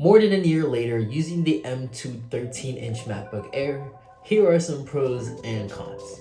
More than a year later, using the M2 13-inch MacBook Air, here are some pros and cons.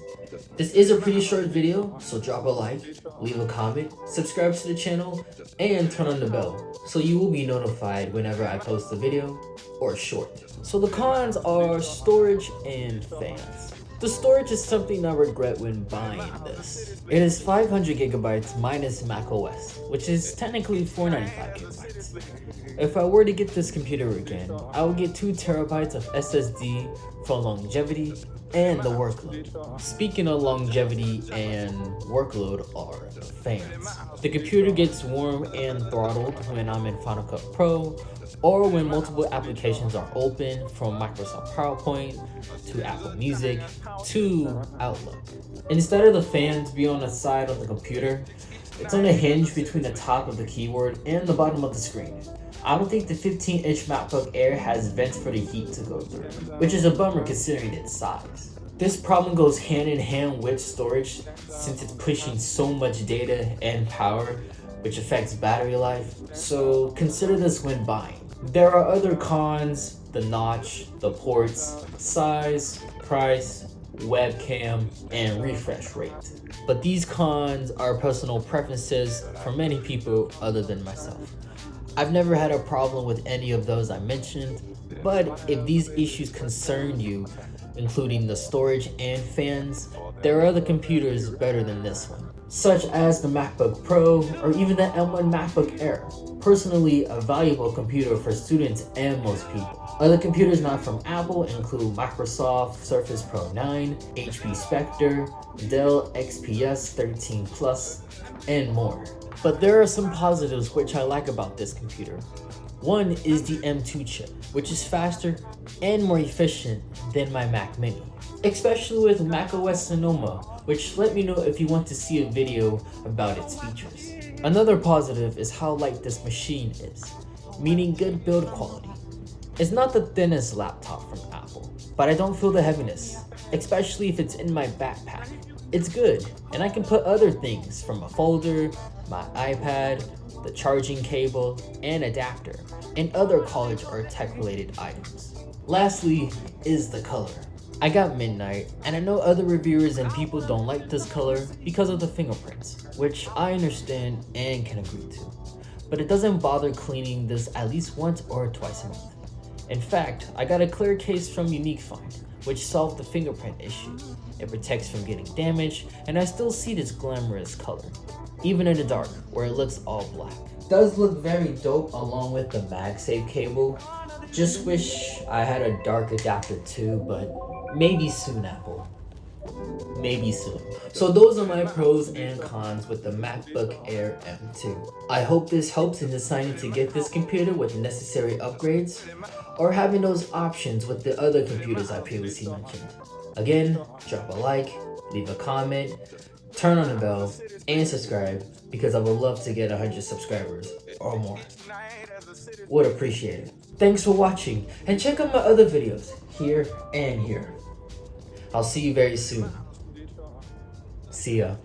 This is a pretty short video, so drop a like, leave a comment, subscribe to the channel, and turn on the bell so you will be notified whenever I post a video or a short. So the cons are storage and fans. The storage is something I regret when buying this. It is 500 gigabytes minus macOS, which is technically 495 gigabytes. If I were to get this computer again, I would get 2 terabytes of SSD for longevity and the workload. Speaking of longevity and workload are the fans. The computer gets warm and throttled when I'm in Final Cut Pro or when multiple applications are open, from Microsoft PowerPoint to Apple Music to Outlook. Instead of the fans being on the side of the computer, it's on a hinge between the top of the keyboard and the bottom of the screen. I don't think the 15-inch MacBook Air has vents for the heat to go through, which is a bummer considering its size. This problem goes hand in hand with storage since it's pushing so much data and power, which affects battery life, so consider this when buying. There are other cons: the notch, the ports, size, price, webcam, and refresh rate. But these cons are personal preferences for many people other than myself. I've never had a problem with any of those I mentioned, but if these issues concern you, including the storage and fans, there are other computers better than this one, such as the MacBook Pro or even the M1 MacBook Air. Personally, a valuable computer for students and most people. Other computers not from Apple include Microsoft Surface Pro 9, HP Spectre, Dell XPS 13 Plus, and more. But there are some positives which I like about this computer. One is the M2 chip, which is faster and more efficient than my Mac Mini, especially with macOS Sonoma, which let me know if you want to see a video about its features. Another positive is how light this machine is, meaning good build quality. It's not the thinnest laptop from Apple, but I don't feel the heaviness, especially if it's in my backpack. It's good, and I can put other things from a folder, my iPad, the charging cable, and adapter, and other college or tech-related items. Lastly is the color. I got midnight, and I know other reviewers and people don't like this color because of the fingerprints, which I understand and can agree to. But it doesn't bother cleaning this at least once or twice a month. In fact, I got a clear case from Unique Find, which solved the fingerprint issue. It protects from getting damaged, and I still see this glamorous color, even in the dark where it looks all black. It does look very dope along with the MagSafe cable. Just wish I had a dark adapter too, but maybe soon, Apple. Maybe soon. So those are my pros and cons with the MacBook Air M2. I hope this helps in deciding to get this computer with necessary upgrades, or having those options with the other computers I previously mentioned. Again, drop a like, leave a comment, turn on the bell, and subscribe because I would love to get 100 subscribers or more. Would appreciate it. Thanks for watching, and check out my other videos here and here. I'll see you very soon. See ya.